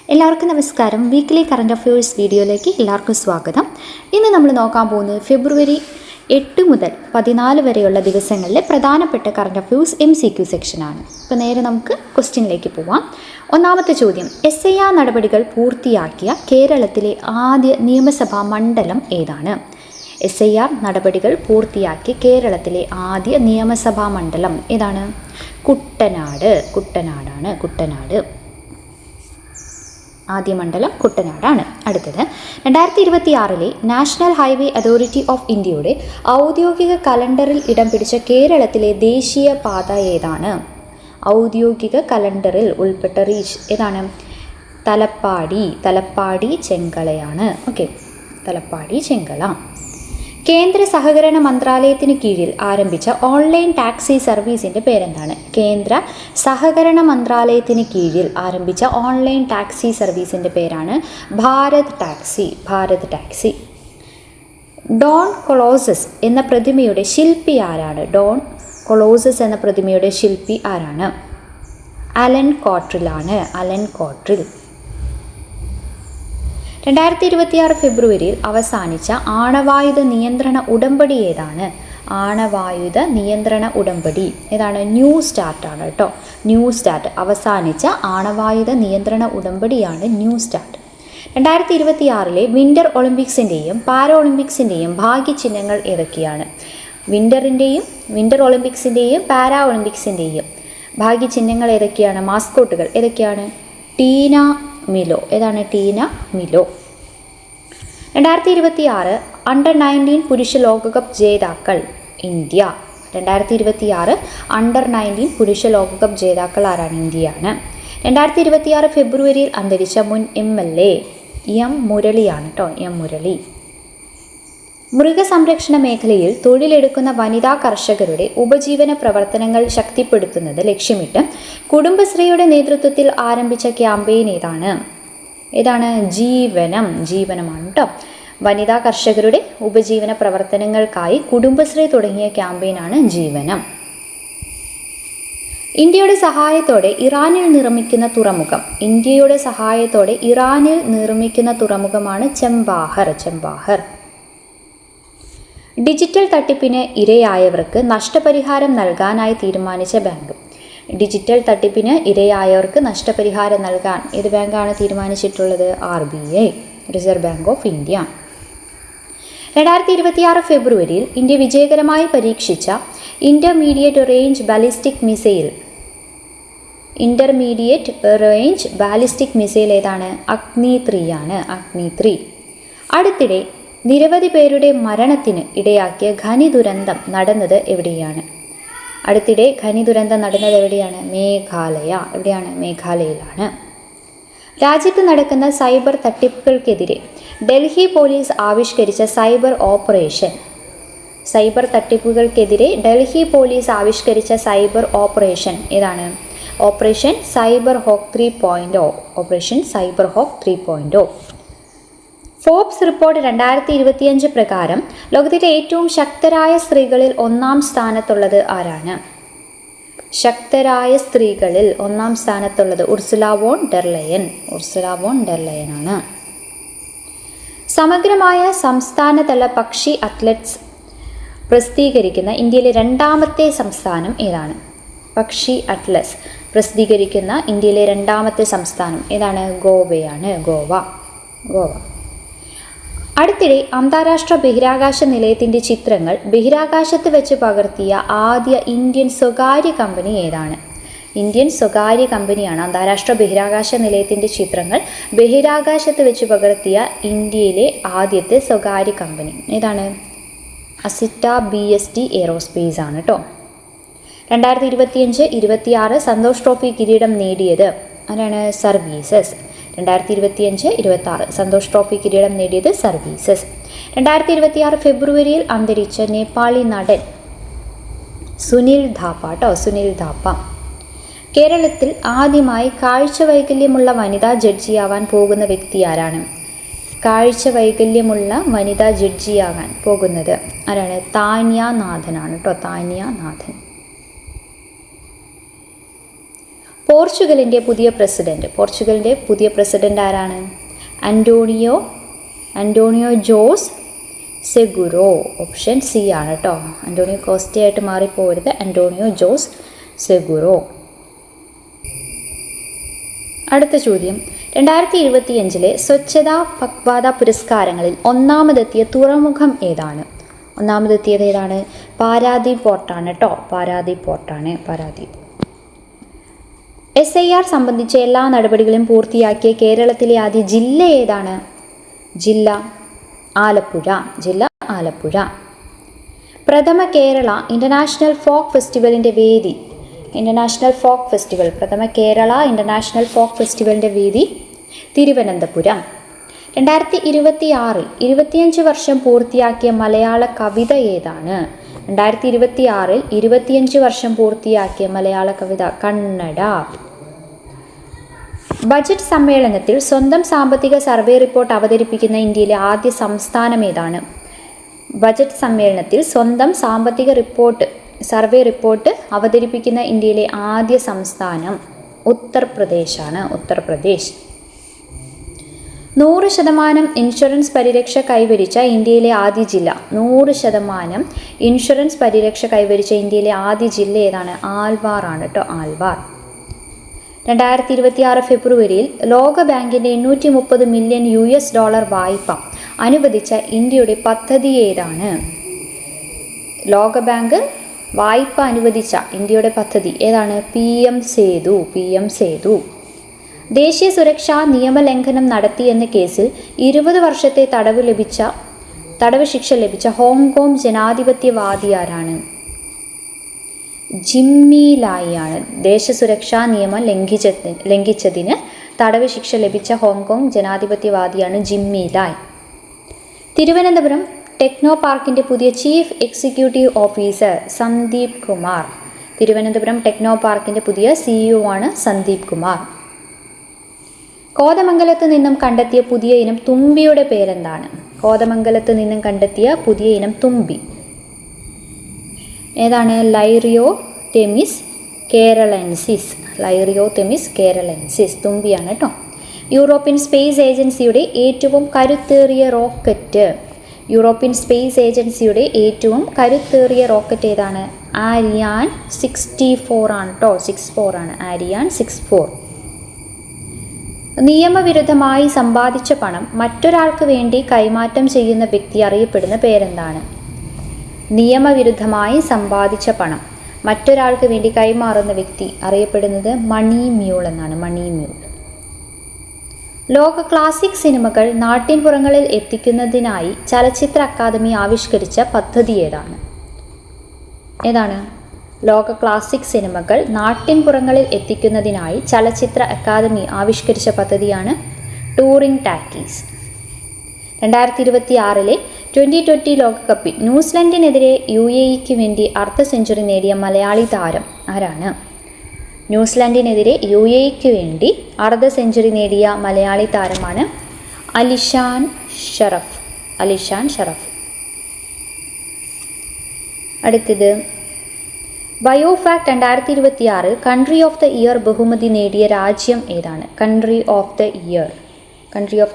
എല്ലാവർക്കും നമസ്കാരം. Weekly current affairs വീഡിയോയിലേക്ക് എല്ലാവർക്കും സ്വാഗതം. ഇന്ന് നമ്മൾ നോക്കാൻ പോകുന്നത് ഫെബ്രുവരി 8 മുതൽ 14 വരെയുള്ള ദിവസങ്ങളിലെ പ്രധാനപ്പെട്ട കറണ്ട് അഫയേഴ്സ് MCQ സെക്ഷനാണ്. അപ്പോൾ നേരെ നമുക്ക് ക്വസ്റ്റ്യനിലേക്ക് പോവാം. ഒന്നാമത്തെ ചോദ്യം, SIR നടപടികൾ പൂർത്തിയാക്കിയ കേരളത്തിലെ ആദ്യ നിയമസഭാ മണ്ഡലം ഏതാണ്? SIR നടപടികൾ പൂർത്തിയാക്കിയ കേരളത്തിലെ ആദ്യ നിയമസഭാ മണ്ഡലം ഏതാണ്? കുട്ടനാട്. ആദ്യ മണ്ഡലം കുട്ടനാടാണ്. അടുത്തത്, 2026 നാഷണൽ ഹൈവേ അതോറിറ്റി ഓഫ് ഇന്ത്യയുടെ ഔദ്യോഗിക കലണ്ടറിൽ ഇടം പിടിച്ച കേരളത്തിലെ ദേശീയ പാത ഏതാണ്? ഔദ്യോഗിക കലണ്ടറിൽ ഉൾപ്പെട്ട റീച്ച് ഏതാണ്? തലപ്പാടി ചെങ്കളയാണ്. തലപ്പാടി ചെങ്കള. കേന്ദ്ര സഹകരണ മന്ത്രാലയത്തിന് കീഴിൽ ആരംഭിച്ച ഓൺലൈൻ ടാക്സി സർവീസിൻ്റെ പേരെന്താണ്? കേന്ദ്ര സഹകരണ മന്ത്രാലയത്തിന് കീഴിൽ ആരംഭിച്ച ഓൺലൈൻ ടാക്സി സർവീസിൻ്റെ പേരാണ് ഭാരത് ടാക്സി. ഡോൺ കൊളോസസ് എന്ന പ്രതിമയുടെ ശില്പി ആരാണ്? അലൻ കോട്രിൽ. 2026 ഫെബ്രുവരിയിൽ അവസാനിച്ച ആണവായുധ നിയന്ത്രണ ഉടമ്പടി ഏതാണ്? ഏതാണ്? ന്യൂ സ്റ്റാർട്ട് ആണ് കേട്ടോ. അവസാനിച്ച ആണവായുധ നിയന്ത്രണ ഉടമ്പടിയാണ് ന്യൂ സ്റ്റാർട്ട്. 2026 വിൻ്റർ ഒളിമ്പിക്സിൻ്റെയും പാരാ ഒളിമ്പിക്സിൻ്റെയും ഭാഗ്യചിഹ്നങ്ങൾ ഏതൊക്കെയാണ്? വിൻ്റർ ഒളിമ്പിക്സിൻ്റെയും പാരാ ഒളിമ്പിക്സിൻ്റെയും ഭാഗ്യചിഹ്നങ്ങൾ ഏതൊക്കെയാണ്? മാസ്കോട്ടുകൾ ഏതൊക്കെയാണ്? ടീന മിലോ. 2026 അണ്ടർ-19 പുരുഷ ലോകകപ്പ് ജേതാക്കൾ ഇന്ത്യ. 2026 അണ്ടർ-19 പുരുഷ ലോകകപ്പ് ജേതാക്കൾ ആരാണ്? ഇന്ത്യയാണ്. 2026 ഫെബ്രുവരിയിൽ അന്തരിച്ച മുൻ MLA എം മുരളിയാണ് കേട്ടോ. മൃഗസംരക്ഷണ മേഖലയിൽ തൊഴിലെടുക്കുന്ന വനിതാ കർഷകരുടെ ഉപജീവന പ്രവർത്തനങ്ങൾ ശക്തിപ്പെടുത്തുന്നത് ലക്ഷ്യമിട്ട് കുടുംബശ്രീയുടെ നേതൃത്വത്തിൽ ആരംഭിച്ച ക്യാമ്പയിൻ ഏതാണ്? ജീവനമാണ് കേട്ടോ. വനിതാ കർഷകരുടെ ഉപജീവന പ്രവർത്തനങ്ങൾക്കായി കുടുംബശ്രീ തുടങ്ങിയ ക്യാമ്പയിനാണ് ജീവനം. ഇന്ത്യയുടെ സഹായത്തോടെ ഇറാനിൽ നിർമ്മിക്കുന്ന തുറമുഖമാണ് ചെമ്പാഹർ. ഡിജിറ്റൽ തട്ടിപ്പിന് ഇരയായവർക്ക് നഷ്ടപരിഹാരം നൽകാനായി തീരുമാനിച്ച ബാങ്ക്. നൽകാൻ ഏത് ബാങ്കാണ് തീരുമാനിച്ചിട്ടുള്ളത്? RBI, reserve bank of India. 2026 ഫെബ്രുവരിയിൽ ഇന്ത്യ വിജയകരമായി പരീക്ഷിച്ച ഇന്റർമീഡിയറ്റ് റേഞ്ച് ബാലിസ്റ്റിക് മിസൈൽ ഏതാണ്? അഗ്നി 3 ആണ്. അടുത്തിടെ നിരവധി പേരുടെ മരണത്തിന് ഇടയാക്കിയ ഖനി ദുരന്തം നടന്നത് എവിടെയാണ്? മേഘാലയയിലാണ്. രാജ്യത്ത് നടക്കുന്ന സൈബർ തട്ടിപ്പുകൾക്കെതിരെ ഡൽഹി പോലീസ് ആവിഷ്കരിച്ച സൈബർ ഓപ്പറേഷൻ ഏതാണ്? Operation cyber hawk 3.0. Forbes report 2025 പ്രകാരം ലോകത്തിലെ ഏറ്റവും ശക്തരായ സ്ത്രീകളിൽ ഒന്നാം സ്ഥാനത്തുള്ളത് ആരാണ്? ഉർസുല വോൺ ഡെർ ലയൻ ആണ്. സമഗ്രമായ സംസ്ഥാനതല പക്ഷി അത്ലറ്റ്സ് പ്രസിദ്ധീകരിക്കുന്ന ഇന്ത്യയിലെ രണ്ടാമത്തെ സംസ്ഥാനം ഏതാണ്? പക്ഷി അറ്റ്ലസ് പ്രസിദ്ധീകരിക്കുന്ന ഇന്ത്യയിലെ രണ്ടാമത്തെ സംസ്ഥാനം ഏതാണ്? ഗോവ. അടുത്തിടെ അന്താരാഷ്ട്ര ബഹിരാകാശ നിലയത്തിൻ്റെ ചിത്രങ്ങൾ ബഹിരാകാശത്ത് വെച്ച് പകർത്തിയ ആദ്യ ഇന്ത്യൻ സ്വകാര്യ കമ്പനി ഏതാണ്? അന്താരാഷ്ട്ര ബഹിരാകാശ നിലയത്തിൻ്റെ ചിത്രങ്ങൾ ബഹിരാകാശത്ത് വെച്ച് പകർത്തിയ ഇന്ത്യയിലെ ആദ്യത്തെ സ്വകാര്യ കമ്പനി ഏതാണ്? അസിറ്റ BSD എയ്റോസ്പേസ് ആണ് കേട്ടോ. 2025-26 സന്തോഷ് ട്രോഫി കിരീടം നേടിയത് ആരാണ്? സർവീസസ്. 2025-26 സന്തോഷ് ട്രോഫി കിരീടം നേടിയത് സർവീസസ്. 2026 ഫെബ്രുവരിയിൽ അന്തരിച്ച നേപ്പാളി നടൻ സുനിൽ ധാപ്പ. കേരളത്തിൽ ആദ്യമായി കാഴ്ച വൈകല്യമുള്ള വനിതാ ജഡ്ജിയാവാൻ പോകുന്ന വ്യക്തി ആരാണ്? താന്യ നാഥൻ. പോർച്ചുഗലിൻ്റെ പുതിയ പ്രസിഡന്റ് ആരാണ്? Antonio Jose Seguro. Option C ആണ് കേട്ടോ. അന്റോണിയോ കോസ്റ്റയായിട്ട് മാറിപ്പോകരുത്. Antonio Jose Seguro. അടുത്ത ചോദ്യം, 2025 സ്വച്ഛതാ പക്വാദ പുരസ്കാരങ്ങളിൽ ഒന്നാമതെത്തിയ തുറമുഖം ഏതാണ്? പാരാദീപ് പോർട്ടാണ് കേട്ടോ. പാരാദീപ്. SIR സംബന്ധിച്ച എല്ലാ നടപടികളും പൂർത്തിയാക്കിയ കേരളത്തിലെ ആദ്യ ജില്ല ഏതാണ്? ജില്ല ആലപ്പുഴ. പ്രഥമ കേരള ഇന്റർനാഷണൽ ഫോക്ക് ഫെസ്റ്റിവലിൻ്റെ വേദി. പ്രഥമ കേരള ഇന്റർനാഷണൽ ഫോക്ക് ഫെസ്റ്റിവലിൻ്റെ വേദി തിരുവനന്തപുരം. 2026 25 വർഷം പൂർത്തിയാക്കിയ മലയാള കവിത ഏതാണ്? 2026 25 വർഷം പൂർത്തിയാക്കിയ മലയാള കവിത കന്നഡ. ബജറ്റ് സമ്മേളനത്തിൽ സ്വന്തം സാമ്പത്തിക സർവേ റിപ്പോർട്ട് അവതരിപ്പിക്കുന്ന ഇന്ത്യയിലെ ആദ്യ സംസ്ഥാനം ഏതാണ്? ബജറ്റ് സമ്മേളനത്തിൽ സ്വന്തം സാമ്പത്തിക സർവേ റിപ്പോർട്ട് അവതരിപ്പിക്കുന്ന ഇന്ത്യയിലെ ആദ്യ സംസ്ഥാനം ഉത്തർപ്രദേശ്. 100% ഇൻഷുറൻസ് പരിരക്ഷ കൈവരിച്ച ഇന്ത്യയിലെ ആദ്യ ജില്ല. 100% ഇൻഷുറൻസ് പരിരക്ഷ കൈവരിച്ച ഇന്ത്യയിലെ ആദ്യ ജില്ല ഏതാണ്? ആൽവാർ ആണ് കേട്ടോ. ആൽവാർ. 2026 ഫെബ്രുവരിയിൽ ലോക ബാങ്കിൻ്റെ $830 മില്യൺ വായ്പ അനുവദിച്ച ഇന്ത്യയുടെ പദ്ധതി ഏതാണ്? ലോകബാങ്ക് വായ്പ അനുവദിച്ച ഇന്ത്യയുടെ പദ്ധതി ഏതാണ്? PM സേതു. ദേശീയ സുരക്ഷാ നിയമലംഘനം നടത്തിയെന്ന കേസിൽ 20 വർഷത്തെ തടവ് ശിക്ഷ ലഭിച്ച ഹോങ്കോങ് ജനാധിപത്യവാദി ആരാണ്? ജിമ്മി ലായി ആണ്. ദേശസുരക്ഷാ നിയമം ലംഘിച്ചതിന് തടവ് ശിക്ഷ ലഭിച്ച ഹോങ്കോങ് ജനാധിപത്യവാദിയാണ് ജിമ്മി ലായ്. തിരുവനന്തപുരം ടെക്നോ പാർക്കിൻ്റെ പുതിയ chief executive officer Sandeep Kumar. Thiruvananthapuram techno പാർക്കിൻ്റെ പുതിയ CEO ആണ് സന്ദീപ് കുമാർ. കോതമംഗലത്ത് നിന്നും കണ്ടെത്തിയ പുതിയ ഇനം തുമ്പിയുടെ പേരെന്താണ്? തുമ്പി ഏതാണ്? ലൈറിയോതെമിസ് കേരളൻസിസ്. തുമ്പിയാണ് കേട്ടോ. യൂറോപ്യൻ സ്പേസ് ഏജൻസിയുടെ ഏറ്റവും കരുത്തേറിയ റോക്കറ്റ് ഏതാണ്? ആരിയാൻ 64 ആണ് കേട്ടോ. 64 ആണ്. ആരിയാൻ 64. നിയമവിരുദ്ധമായി സമ്പാദിച്ച പണം മറ്റൊരാൾക്ക് വേണ്ടി കൈമാറ്റം ചെയ്യുന്ന വ്യക്തി അറിയപ്പെടുന്ന പേരെന്താണ്? നിയമവിരുദ്ധമായി സമ്പാദിച്ച പണം മറ്റൊരാൾക്ക് വേണ്ടി കൈമാറുന്ന വ്യക്തി അറിയപ്പെടുന്നത് മണി മ്യൂൾ എന്നാണ്. ലോക ക്ലാസിക് സിനിമകൾ നാട്ടിൻപുറങ്ങളിൽ എത്തിക്കുന്നതിനായി ചലച്ചിത്ര അക്കാദമി ആവിഷ്കരിച്ച പദ്ധതി ഏതാണ്? ലോക ക്ലാസിക് സിനിമകൾ നാട്ടിൻപുറങ്ങളിൽ എത്തിക്കുന്നതിനായി ചലച്ചിത്ര അക്കാദമി ആവിഷ്കരിച്ച പദ്ധതിയാണ് ടൂറിംഗ് ടാക്കീസ്. 2026 2020 ലോകകപ്പിൽ ന്യൂസിലൻഡിനെതിരെ UAEക്ക് വേണ്ടി അർദ്ധ സെഞ്ചുറി നേടിയ മലയാളി താരം ആരാണ്? ന്യൂസിലൻഡിനെതിരെ UAEക്ക് വേണ്ടി അർദ്ധ സെഞ്ചുറി നേടിയ മലയാളി താരമാണ് അലിഷാൻ ഷറഫ്. അടുത്തത്, ബയോഫാക്ട് 2026 കൺട്രി ഓഫ് ദ ഇയർ ബഹുമതി നേടിയ രാജ്യം ഏതാണ്? കൺട്രി ഓഫ്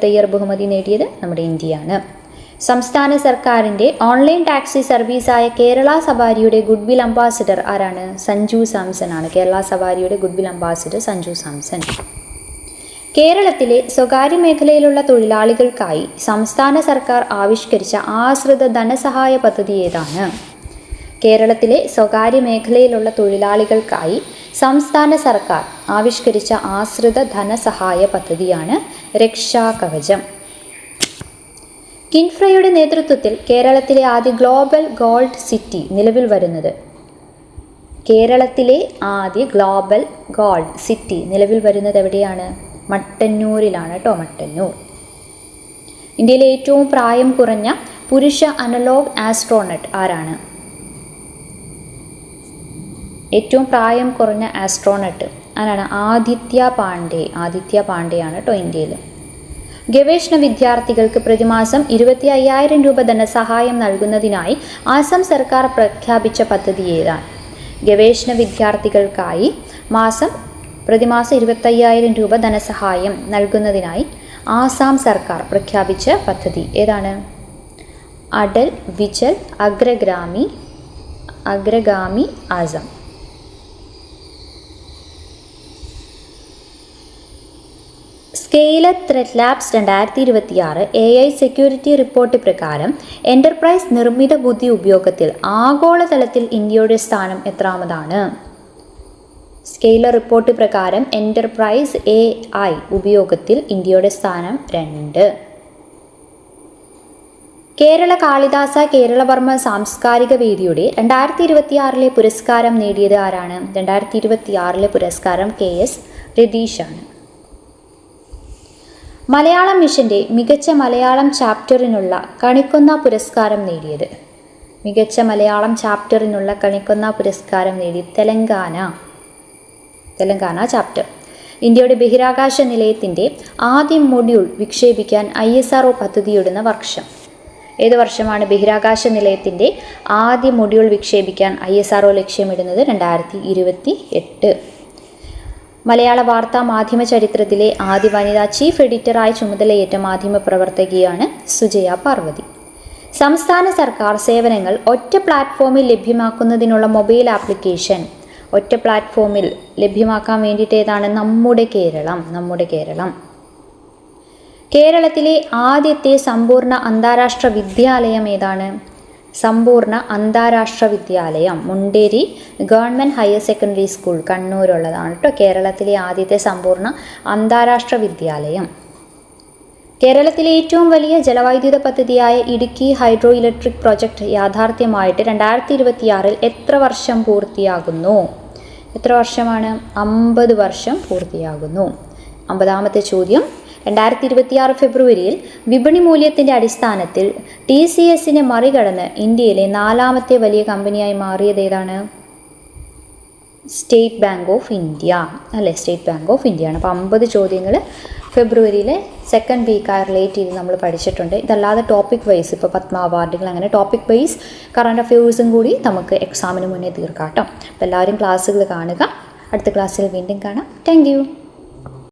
ദ ഇയർ ബഹുമതി നേടിയത് നമ്മുടെ ഇന്ത്യയാണ്. സംസ്ഥാന സർക്കാരിൻ്റെ ഓൺലൈൻ ടാക്സി സർവീസായ കേരള സവാരിയുടെ ഗുഡ്വിൽ അംബാസിഡർ ആരാണ്? സഞ്ജു സാംസൺ ആണ്. കേരള സവാരിയുടെ ഗുഡ്വിൽ അംബാസിഡർ സഞ്ജു സാംസൺ. കേരളത്തിലെ സ്വകാര്യ മേഖലയിലുള്ള തൊഴിലാളികൾക്കായി സംസ്ഥാന സർക്കാർ ആവിഷ്കരിച്ച ആശ്രിത ധനസഹായ പദ്ധതി ഏതാണ്? കേരളത്തിലെ സ്വകാര്യ മേഖലയിലുള്ള തൊഴിലാളികൾക്കായി സംസ്ഥാന സർക്കാർ ആവിഷ്കരിച്ച ആശ്രിത ധനസഹായ പദ്ധതിയാണ് രക്ഷാകവചം. കിൻഫ്രയുടെ നേതൃത്വത്തിൽ കേരളത്തിലെ ആദ്യ ഗ്ലോബൽ ഗോൾഡ് സിറ്റി നിലവിൽ വരുന്നത്? എവിടെയാണ്? മട്ടന്നൂരിലാണ് കേട്ടോ. മട്ടന്നൂർ. ഇന്ത്യയിലെ ഏറ്റവും പ്രായം കുറഞ്ഞ പുരുഷ അനലോഗ് ആസ്ട്രോണറ്റ് ആരാണ്? ഏറ്റവും പ്രായം കുറഞ്ഞ ആസ്ട്രോണറ്റ് ആരാണ്? ആദിത്യ പാണ്ഡെയാണ് കേട്ടോ ഇന്ത്യയിൽ. ഗവേഷണ വിദ്യാർത്ഥികൾക്ക് പ്രതിമാസം 25,000 രൂപ ധനസഹായം നൽകുന്നതിനായി ആസാം സർക്കാർ പ്രഖ്യാപിച്ച പദ്ധതി ഏതാണ്? ഗവേഷണ വിദ്യാർത്ഥികൾക്കായി മാസം പ്രതിമാസം 25,000 രൂപ ധനസഹായം നൽകുന്നതിനായി ആസാം സർക്കാർ പ്രഖ്യാപിച്ച പദ്ധതി ഏതാണ്? അടൽ വിജൽ അഗ്രഗാമി Assam. Zscaler threat labs 2026 AI security report പ്രകാരം എൻ്റർപ്രൈസ് നിർമ്മിത ബുദ്ധി ഉപയോഗത്തിൽ ആഗോളതലത്തിൽ ഇന്ത്യയുടെ സ്ഥാനം എത്രാമതാണ്? സ്കെയിലർ റിപ്പോർട്ട് പ്രകാരം എൻ്റർപ്രൈസ് AI ഉപയോഗത്തിൽ ഇന്ത്യയുടെ സ്ഥാനം 2. കേരള കാളിദാസ കേരളവർമ്മ സാംസ്കാരിക വേദിയുടെ 2026 പുരസ്കാരം നേടിയത് ആരാണ്? 2026 പുരസ്കാരം KS രതീഷാണ്. മലയാളം മിഷൻ്റെ മികച്ച മലയാളം ചാപ്റ്ററിനുള്ള കണിക്കൊന്ന പുരസ്കാരം നേടിയത്? മികച്ച മലയാളം ചാപ്റ്ററിനുള്ള കണിക്കൊന്ന പുരസ്കാരം നേടി തെലങ്കാന ചാപ്റ്റർ. ഇന്ത്യയുടെ ബഹിരാകാശ നിലയത്തിൻ്റെ ആദ്യ മൊഡ്യൂൾ വിക്ഷേപിക്കാൻ ISRO പദ്ധതിയിടുന്ന വർഷം? ഏത് വർഷമാണ് ബഹിരാകാശ നിലയത്തിൻ്റെ ആദ്യ മൊഡ്യൂൾ വിക്ഷേപിക്കാൻ ISRO ലക്ഷ്യമിടുന്നത്? 2028. മലയാള വാർത്താ മാധ്യമ ചരിത്രത്തിലെ ആദ്യ വനിതാ ചീഫ് എഡിറ്ററായി ചുമതലയേറ്റ മാധ്യമപ്രവർത്തകയാണ് സുജയ പാർവതി. സംസ്ഥാന സർക്കാർ സേവനങ്ങൾ ഒറ്റ പ്ലാറ്റ്ഫോമിൽ ലഭ്യമാക്കുന്നതിനുള്ള മൊബൈൽ ആപ്ലിക്കേഷൻ ഒറ്റ പ്ലാറ്റ്ഫോമിൽ ലഭ്യമാക്കാൻ വേണ്ടിയിട്ട് ഏതാണ്? നമ്മുടെ കേരളം. കേരളത്തിലെ ആദ്യത്തെ സമ്പൂർണ്ണ അന്താരാഷ്ട്ര വിദ്യാലയം ഏതാണ്? സമ്പൂർണ്ണ അന്താരാഷ്ട്ര വിദ്യാലയം Munderi government higher secondary school കണ്ണൂരുള്ളതാണ് കേട്ടോ. കേരളത്തിലെ ആദ്യത്തെ സമ്പൂർണ്ണ അന്താരാഷ്ട്ര വിദ്യാലയം. കേരളത്തിലെ ഏറ്റവും വലിയ ജലവൈദ്യുത പദ്ധതിയായ ഇടുക്കി ഹൈഡ്രോ ഇലക്ട്രിക് പ്രൊജക്റ്റ് യാഥാർത്ഥ്യമായിട്ട് 2026 എത്ര വർഷം പൂർത്തിയാകുന്നു? എത്ര വർഷമാണ്? 50 വർഷം പൂർത്തിയാകുന്നു. 50ാമത്തെ ചോദ്യം. 2026 ഫെബ്രുവരിയിൽ വിപണി മൂല്യത്തിൻ്റെ അടിസ്ഥാനത്തിൽ TCSനെ മറികടന്ന് ഇന്ത്യയിലെ 4ാമത്തെ വലിയ കമ്പനിയായി മാറിയത് ഏതാണ്? സ്റ്റേറ്റ് ബാങ്ക് ഓഫ് ഇന്ത്യ അല്ലേ? സ്റ്റേറ്റ് ബാങ്ക് ഓഫ് ഇന്ത്യ ആണ്. അപ്പോൾ 50 ചോദ്യങ്ങൾ ഫെബ്രുവരിയിലെ സെക്കൻഡ് വീക്കായി റിലേറ്റ് ചെയ്ത് നമ്മൾ പഠിച്ചിട്ടുണ്ട്. ഇതല്ലാതെ ടോപ്പിക് വൈസ് ഇപ്പോൾ പത്മ അവാർഡുകൾ അങ്ങനെ ടോപ്പിക് വൈസ് കറണ്ട് അഫെയേഴ്സും കൂടി നമുക്ക് എക്സാമിന് മുന്നേ തീർക്കാം കേട്ടോ. അപ്പോൾ എല്ലാവരും ക്ലാസ്സുകൾ കാണുക. അടുത്ത ക്ലാസ്സിൽ വീണ്ടും കാണാം. Thank you.